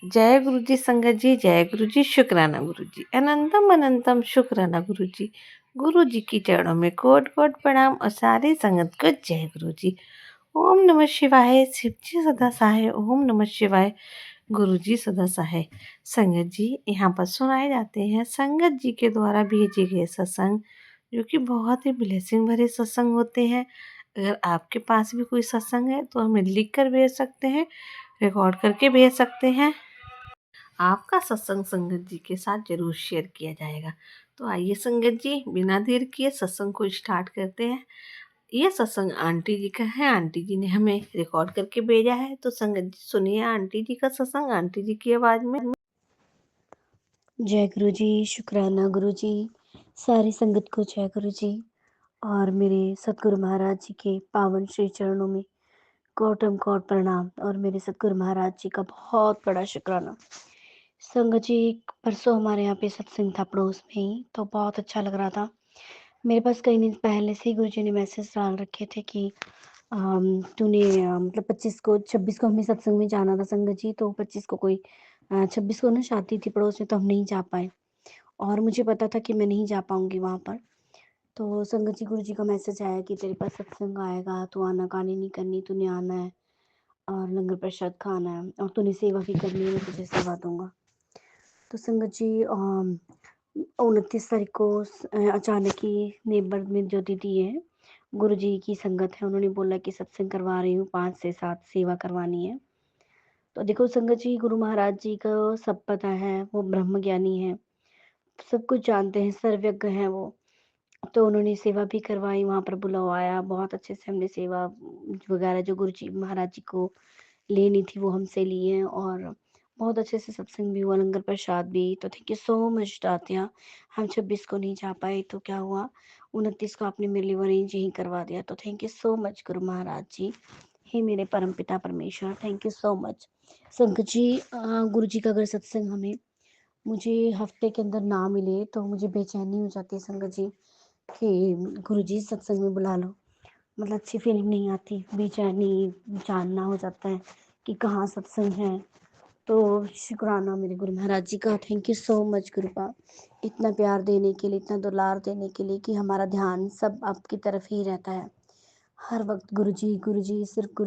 जय गुरु जी संगत जी, जय गुरु जी, शुक्राना गुरु जी, अनंतम अनंतम शुक्राना गुरु जी। गुरु जी की चरणों में कोट कोट प्रणाम और सारी संगत को जय गुरु जी। ओम नमः शिवाय, शिव जी सदा सहाय। ओम नमः शिवाय, गुरु जी सदा सहाय। संगत जी, यहाँ पर सुनाए जाते हैं संगत जी के द्वारा भेजे गए सत्संग, जो कि बहुत ही ब्लेसिंग भरे सत्संग होते हैं। अगर आपके पास भी कोई सत्संग है तो हमें लिख कर भेज सकते हैं, रिकॉर्ड करके भेज सकते हैं। आपका सत्संग संगत जी के साथ जरूर शेयर किया जाएगा। तो आइए संगत जी, बिना देर किए सत्संग को स्टार्ट करते हैं। ये सत्संग आंटी जी का है, आंटी जी ने हमें रिकॉर्ड करके भेजा है। तो संगत जी सुनिए आंटी जी का सत्संग आंटी जी की आवाज में। जय गुरु जी, शुक्राना गुरु जी, सारी संगत को जय गुरु जी। और मेरे सतगुरु महाराज जी के पावन श्री चरणों में कोटम कोट प्रणाम और मेरे सतगुरु महाराज जी का बहुत बड़ा शुक्राना। संगत जी, परसों हमारे यहाँ पे सत्संग था पड़ोस में ही, तो बहुत अच्छा लग रहा था। मेरे पास कई दिन पहले से ही गुरु जी ने मैसेज डाल रखे थे कि तूने मतलब 26 को हमें सत्संग में जाना था संगत जी। तो 25 को कोई 26 को ना शादी थी पड़ोस में, तो हम नहीं जा पाए और मुझे पता था कि मैं नहीं जा पाऊंगी वहाँ पर। तो संगत जी, गुरु जी का मैसेज आया कि तेरे पास सत्संग आएगा, तू आनाकानी नहीं करनी, तूने आना है और लंगर प्रसाद खाना है और तूने सेवा भी करनी है, मैं तुझे सेवा दूंगा। तो संगत जी, 29 तारीख को अचानक ही नेबर में जो दीदी है, गुरु जी की संगत है, उन्होंने बोला कि सत्संग करवा रही हूँ, 5 से 7 सेवा करवानी है। तो देखो संगत जी, गुरु महाराज जी का सब पता है, वो ब्रह्म ज्ञानी है, सब कुछ जानते हैं, सर्वज्ञ हैं वो। तो उन्होंने सेवा भी करवाई, वहाँ पर बुलवाया, बहुत अच्छे से हमने सेवा वगैरह जो गुरु जी महाराज जी को लेनी थी वो हमसे ली है और बहुत अच्छे से सत्संग भी हुआ, लंगर प्रसाद भी। तो thank you so much Tatya. हम 26 को नहीं जा पाए तो क्या हुआ, 29 को आपने मेरे लिए अरेंज ही करवा दिया। तो थैंक यू सो मच गुरु महाराज जी, हे मेरे परम पिता परमेश्वर, थैंक यू सो मच। संगत जी, गुरु जी का अगर सत्संग हमें मुझे हफ्ते के अंदर ना मिले तो मुझे बेचैनी हो जाती है संगत जी, कि गुरुजी सत्संग में बुला लो, मतलब अच्छी फीलिंग नहीं आती, बेचैनी जानना हो जाता है कि कहाँ सत्संग है। तो शुक्राना मेरे गुरु महाराज जी का, थैंक यू सो मच गुरुपा, इतना प्यार देने के लिए, इतना दुलार देने के लिए, कि हमारा ध्यान सब आपकी तरफ ही रहता है हर वक्त। गुरु जी सिर्फ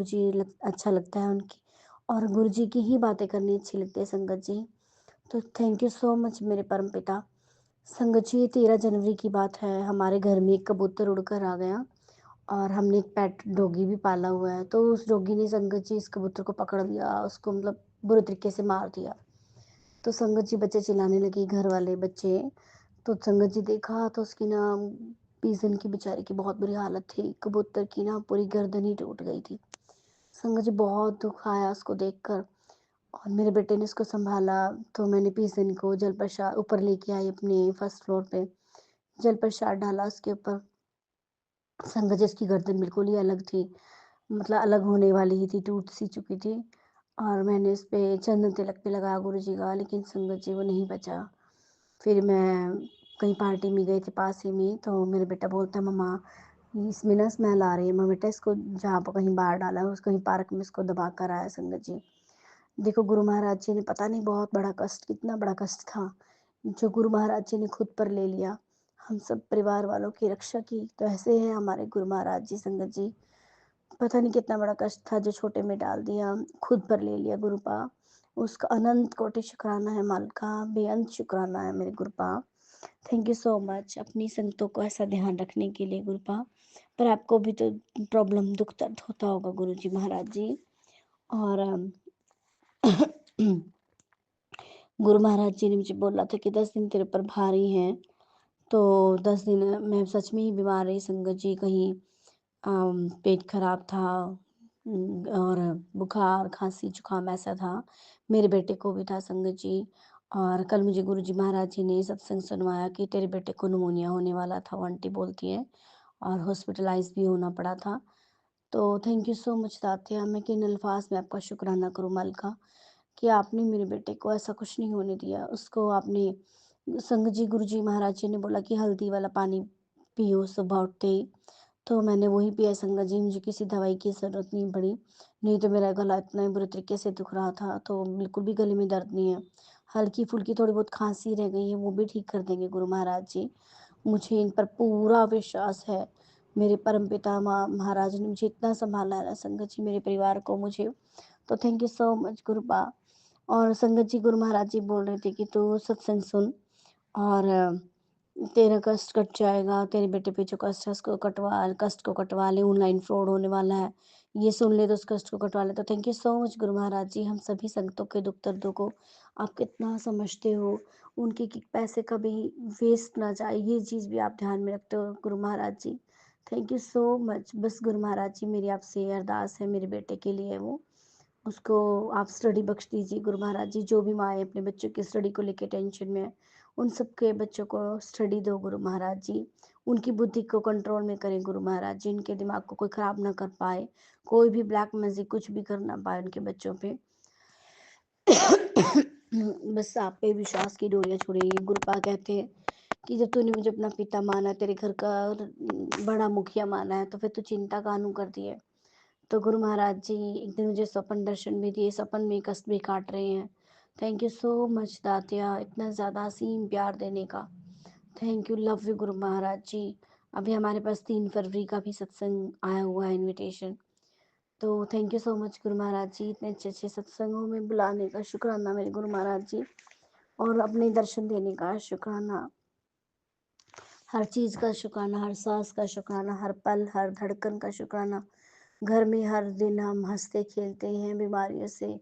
अच्छा लगता है उनकी, और गुरु जी की ही बातें करनी अच्छी लगती है संगत जी। तो थैंक यू सो मच मेरे परम पिता। संगत जी, 13 जनवरी की बात है, हमारे घर में एक कबूतर उड़कर आ गया और हमने एक पेट डॉगी भी पाला हुआ है। तो उस डॉगी ने संगत जी इस कबूतर को पकड़ लिया, उसको मतलब बुरे तरीके से मार दिया। तो संगत जी, बच्चे चिल्लाने लगे, घर वाले बच्चे। तो संगत जी देखा तो उसकी ना पीसन की बेचारी की बहुत बुरी हालत थी, कबूतर की ना पूरी गर्दन ही टूट गई थी। संगत जी, बहुत दुख आया उसको देखकर और मेरे बेटे ने उसको संभाला। तो मैंने पीसन को जल प्रसाद ऊपर लेके आई अपने फर्स्ट फ्लोर पे, जल प्रसाद डाला उसके ऊपर। संगत जी, उसकी गर्दन बिल्कुल ही अलग थी, मतलब अलग होने वाली ही थी, टूट सी चुकी थी। और मैंने उस पे चंदन तिलक भी लगाया गुरु जी का, लेकिन संगत जी वो नहीं बचा। फिर मैं कहीं पार्टी में गए थे पास ही में, तो मेरा बेटा बोलता, मम्मा इसमें ना स्मेल आ रही है। मैं, बेटा इसको जहाँ पर कहीं बाहर डाला है, उस कहीं पार्क में इसको दबा कर आया। संगत जी देखो, गुरु महाराज जी ने पता नहीं बहुत बड़ा कष्ट, कितना बड़ा कष्ट था जो गुरु महाराज जी ने खुद पर ले लिया, हम सब परिवार वालों की रक्षा की। तो ऐसे हैं हमारे गुरु महाराज जी संगत जी, पता नहीं कितना बड़ा कष्ट था जो छोटे में डाल दिया, खुद पर ले लिया गुरुपा। उसका अनंत कोटि शुक्राना है माल का, बेअंत शुक्राना है मेरे गुरुपा। थैंक यू सो मच अपनी संगतों को ऐसा ध्यान रखने के लिए गुरुपा। पर आपको भी तो प्रॉब्लम दुख दर्द होता होगा गुरु जी महाराज जी। और गुरु महाराज जी ने मुझे बोला था कि 10 दिन तेरे पर भारी हैं। तो 10 दिन मैं सच में ही बीमार रही संगत जी, कहीं पेट खराब था, और बुखार खांसी जुकाम ऐसा था, मेरे बेटे को भी था संगत जी। और कल मुझे गुरु जी महाराज जी ने सत्संग सुनवाया कि तेरे बेटे को निमोनिया होने वाला था, वो आंटी बोलती है, और हॉस्पिटलाइज भी होना पड़ा था। तो thank you so much Tatya, मैं किन अल्फाज में आपका शुक्राना करूँ मल का, कि आपने मेरे बेटे को ऐसा कुछ नहीं होने दिया। उसको आपने संगत जी, गुरु जी महाराज जी ने बोला कि हल्दी वाला पानी पियो सुबह उठते ही। तो मैंने वही पिया संगत जी, मुझे किसी दवाई की ज़रूरत नहीं पड़ी। नहीं तो मेरा गला इतना ही बुरे तरीके से दुख रहा था, तो बिल्कुल भी गले में दर्द नहीं है। हल्की-फुल्की थोड़ी बहुत खाँसी रह गई है, वो भी ठीक कर देंगे गुरु महाराज जी। मुझे इन पर पूरा विश्वास है। मेरे परमपिता महाराज ने मुझे इतना सँभाला है ना संगत जी, मेरे परिवार को, मुझे। तो थैंक यू सो मच गुरुपा। और संगत जी, गुरु महाराज जी बोल रहे थे कि तू सत्संग सुन और तेरा कष्ट कट जाएगा, तेरे बेटे पे जो कष्ट है उसको कष्ट को कटवा ले, ऑनलाइन फ्रॉड होने वाला है, ये सुन ले तो उस कष्ट को कटवा ले। तो थैंक यू सो मच गुरु महाराज जी, हम सभी संगतों के दुख दर्दों को आप कितना समझते हो, उनके पैसे कभी वेस्ट ना जाए, ये चीज़ भी आप ध्यान में रखते हो Guru Maharaj ji. Thank you so much. बस गुरु महाराज जी, मेरी आपसे अरदास है मेरे बेटे के लिए, वो उसको आप स्टडी बख्श दीजिए गुरु महाराज जी। जो भी माएँ अपने बच्चों की स्टडी को लेके टेंशन में है, उन सबके बच्चों को स्टडी दो गुरु महाराज जी। उनकी बुद्धि को कंट्रोल में करें गुरु महाराज जी, इनके दिमाग को कोई ख़राब ना कर पाए, कोई भी ब्लैक मैजिक कुछ भी कर ना पाए उनके बच्चों पे। बस आप पे विश्वास की डोरियाँ छोड़िए। गुरुपा कहते हैं कि जब तूने मुझे अपना पिता माना, तेरे घर का बड़ा मुखिया माना है, तो फिर तू चिंता काहनू करती है। तो गुरु महाराज जी एक दिन मुझे स्वप्न दर्शन भी दिए, स्वप्न में कष्ट भी काट रहे हैं। Thank you so much Datia, इतना ज़्यादा असीम प्यार देने का। थैंक यू, लव यू गुरु महाराज जी। अभी हमारे पास 3 फरवरी का भी सत्संग आया हुआ है, इनविटेशन। तो थैंक यू सो मच गुरु महाराज जी, इतने अच्छे अच्छे सत्संगों में बुलाने का शुक्राना मेरे गुरु महाराज जी, और अपने दर्शन देने का शुक्राना, हर चीज़ का शुक्राना, हर सांस का शुक्राना, हर पल हर धड़कन का शुक्राना। घर में हर दिन हम हंसते खेलते हैं, बीमारियों से,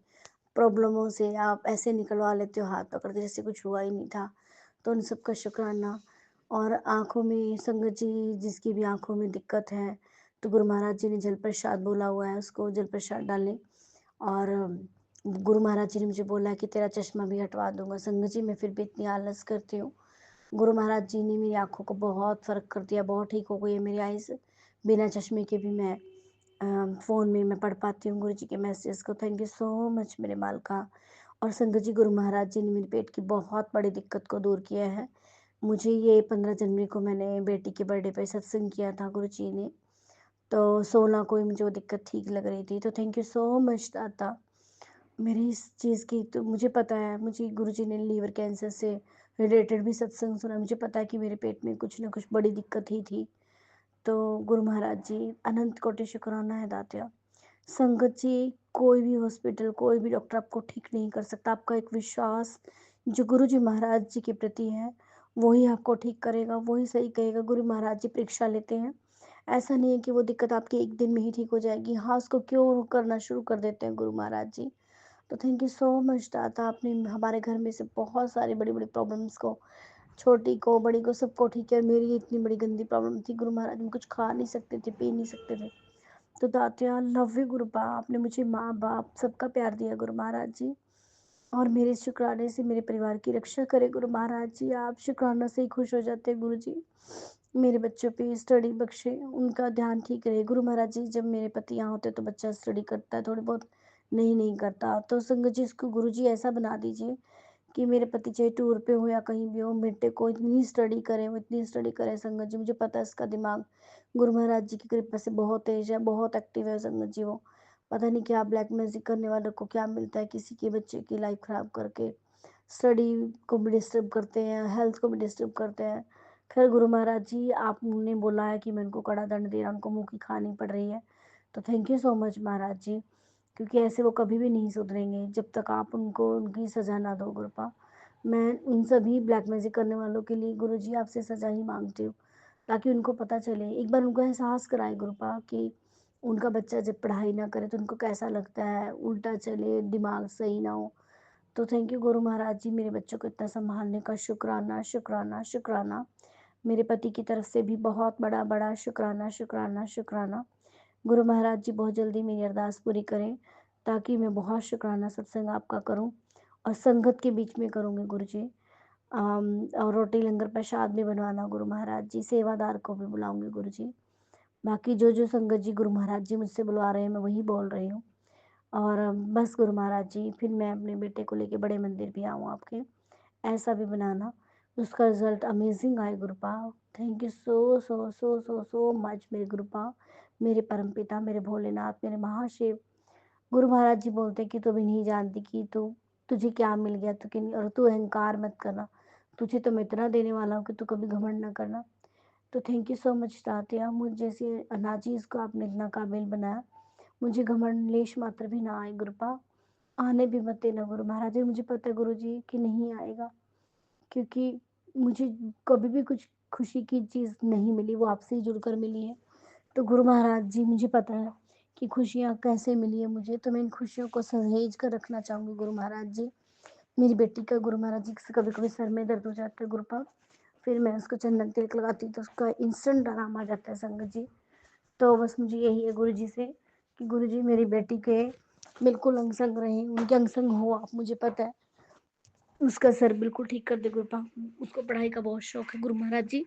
प्रॉब्लमों से आप ऐसे निकलवा लेते हो हाथ पकड़ते जैसे कुछ हुआ ही नहीं था। तो उन सब का शुक्राना। और आँखों में संगत जी, जिसकी भी आँखों में दिक्कत है, तो गुरु महाराज जी ने जल प्रसाद बोला हुआ है, उसको जल प्रसाद डालें। और गुरु महाराज जी ने मुझे बोला है कि तेरा चश्मा भी हटवा दूंगा। संगत जी, मैं फिर भी इतनी आलस करती हूँ। गुरु महाराज जी ने मेरी आँखों को बहुत फ़र्क कर दिया, बहुत ठीक हो गई है मेरी आइज़। बिना चश्मे के भी मैं फ़ोन में मैं पढ़ पाती हूँ गुरु जी के मैसेज को। थैंक यू सो मच मेरे मालका। और संगत जी, गुरु महाराज जी ने मेरे पेट की बहुत बड़ी दिक्कत को दूर किया है। मुझे ये 15 जनवरी को मैंने बेटी के बर्थडे पे सत्संग किया था गुरु जी ने, तो 16 को ही मुझे वो दिक्कत ठीक लग रही थी। तो थैंक यू सो मच दाता। मेरी इस चीज़ की तो मुझे पता है, मुझे गुरुजी ने लीवर कैंसर से रिलेटेड भी सत्संग सुना। मुझे पता है कि मेरे पेट में कुछ ना कुछ बड़ी दिक्कत ही थी। तो गुरु महाराज जी, अनंत कोटि शुक्राना है दातिया। संगत जी, कोई भी हॉस्पिटल, कोई भी डॉक्टर आपको ठीक नहीं कर सकता। आपका एक विश्वास जो गुरु जी महाराज जी के प्रति है, वही आपको ठीक करेगा, वही सही कहेगा। गुरु महाराज जी परीक्षा लेते हैं। ऐसा नहीं है कि वो दिक्कत आपकी एक दिन में ही ठीक हो जाएगी। हाँ, उसको क्योर करना शुरू कर देते हैं गुरु महाराज जी। तो थैंक यू सो मच दाता, आपने हमारे घर में से बहुत सारी बड़ी-बड़ी प्रॉब्लम्स को, छोटी को, बड़ी को, सबको ठीक किया। मेरी इतनी बड़ी गंदी प्रॉब्लम थी गुरु महाराज, हम कुछ खा नहीं सकते थे, पी नहीं सकते थे। तो दातिया, लव यू गुरुपा, आपने मुझे माँ-बाप सबका प्यार दिया गुरु महाराज जी। और मेरे शुक्राने से मेरे परिवार की रक्षा करें गुरु महाराज जी। आप शुक्राना से ही खुश हो जाते हैं गुरु जी। मेरे बच्चों पे स्टडी बख्शे, उनका ध्यान ठीक रहे गुरु महाराज जी। जब मेरे पति यहाँ होते तो बच्चा स्टडी करता है थोड़ी बहुत, नहीं करता। तो संगत जी, इसको गुरु जी ऐसा बना दीजिए कि मेरे पति चाहे टूर पे हो या कहीं भी हो, बेटे को इतनी स्टडी करें, वो इतनी स्टडी करें संगत जी। मुझे पता है इसका दिमाग गुरु महाराज जी की कृपा से बहुत तेज है, बहुत एक्टिव है संगत जी वो। पता नहीं क्या ब्लैक मैजिक करने वालों को क्या मिलता है, किसी के बच्चे की लाइफ खराब करके स्टडी को भी डिस्टर्ब करते हैं, हेल्थ को भी डिस्टर्ब करते हैं। खैर गुरु महाराज जी, आपने बोला है कि मैं उनको कड़ा दंड दे रहा हूँ, उनको मुँह की खानी पड़ रही है। तो थैंक यू सो मच महाराज जी, क्योंकि ऐसे वो कभी भी नहीं सुधरेंगे जब तक आप उनको उनकी सज़ा ना दो गुरुपा। मैं उन सभी ब्लैक मैजिक करने वालों के लिए गुरु जी आपसे सज़ा ही मांगती हूँ, ताकि उनको पता चले, एक बार उनको एहसास कराए गुरुपा कि उनका बच्चा जब पढ़ाई ना करे तो उनको कैसा लगता है, उल्टा चले, दिमाग सही ना हो। तो थैंक यू गुरु महाराज जी, मेरे बच्चों को इतना संभालने का शुक्राना, शुक्राना, शुक्राना। मेरे पति की तरफ से भी बहुत बड़ा-बड़ा शुक्राना, शुक्राना, शुक्राना। गुरु महाराज जी बहुत जल्दी मेरी अरदास पूरी करें, ताकि मैं बहुत शुक्राना सत्संग आपका करूं, और संगत के बीच में करूँगी गुरु जी। और रोटी लंगर प्रसाद भी बनवाना गुरु महाराज जी, सेवादार को भी बुलाऊंगी गुरु जी। बाकी जो संगत जी गुरु महाराज जी मुझसे बुलवा रहे हैं, मैं वही बोल रही हूँ। और बस गुरु महाराज जी, फिर मैं अपने बेटे को लेके बड़े मंदिर भी आऊँ आपके, ऐसा भी बनाना। उसका रिजल्ट अमेजिंग आए Gurupal. Thank you so so so so so much मेरे गुरुपाल, मेरे परमपिता, मेरे भोलेनाथ, मेरे महाशिव। गुरु महाराज जी बोलते कि तू भी नहीं जानती कि तुझे क्या मिल गया, तो कि नहीं, और तू अहंकार मत करना, तुझे तो मैं इतना देने वाला हूँ कि तू कभी घमंड ना करना। तो thank you so much Tatya, मुझ जैसे अनाचीज को आपने इतना काबिल बनाया, मुझे घमंड लेश मात्र भी ना आए गुरुपा, आने भी मत देना गुरु महाराज जी। मुझे पता है गुरु जी कि नहीं आएगा, क्योंकि मुझे कभी भी कुछ खुशी की चीज़ नहीं मिली, वो आपसे ही जुड़कर मिली है। तो गुरु महाराज जी मुझे पता है कि खुशियाँ कैसे मिली है मुझे, तो मैं इन खुशियों को सहेज कर रखना चाहूँगी गुरु महाराज जी। मेरी बेटी का गुरु महाराज जी कभी कभी सर में दर्द हो जाता है गुरुपा, फिर मैं उसको चंदन तिलक लगाती हूँ तो उसका इंस्टेंट आराम आ जाता है संगत जी। तो बस मुझे यही है गुरु जी से कि गुरु जी मेरी बेटी के बिल्कुल अंग संग रहें, उनके अंग संग हो आप, मुझे पता है उसका सर बिल्कुल ठीक कर दे गुरुपा। उसको पढ़ाई का बहुत शौक है गुरु Maharaj ji.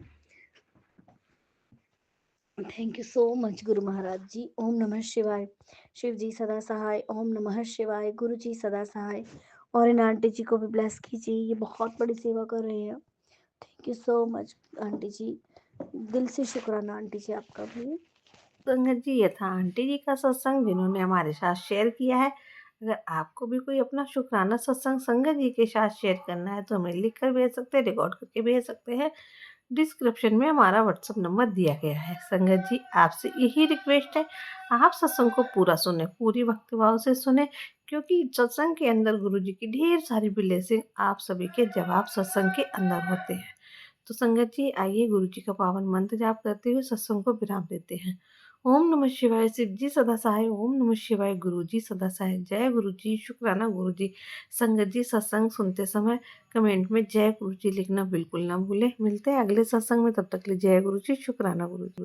Thank you so much गुरु महाराज जी। ओम नमः शिवाय। शिव जी सदा सहाय। ओम नमः शिवाय। गुरु जी सदा सहाय। और इन आंटी जी को भी ब्लेस कीजिए, ये बहुत बड़ी सेवा कर रहे हैं। Thank you so much aunty जी, दिल से शुक्राना आंटी जी आपका भी। संगत जी, ये था आंटी जी का सत्संग जिन्होंने हमारे साथ शेयर किया है। अगर आपको भी कोई अपना शुक्राना सत्संग संगत जी के साथ शेयर करना है तो हमें लिख कर भेज सकते हैं, रिकॉर्ड करके भेज सकते हैं। डिस्क्रिप्शन में हमारा व्हाट्सअप नंबर दिया गया है। संगत जी, आपसे यही रिक्वेस्ट है, आप सत्संग को पूरा सुने, पूरी भक्तिभाव से सुने, क्योंकि सत्संग के अंदर गुरु जी की ढेर सारी ब्लेसिंग आप सभी के जवाब सत्संग के अंदर होते हैं। तो संगत जी, आइए गुरु जी का पावन मंत्र जाप करते हुए सत्संग को विराम देते हैं। ओम नमः शिवाय। शिव जी सदा सहाय। ओम नमः शिवाय। गुरु जी सदा सहाय। जय गुरु जी। शुक्राना गुरु जी। संगत जी, सत्संग सुनते समय कमेंट में जय गुरु जी लिखना बिल्कुल ना भूलें। मिलते हैं अगले सत्संग में, तब तक के लिए जय गुरु जी। शुक्राना गुरु जी।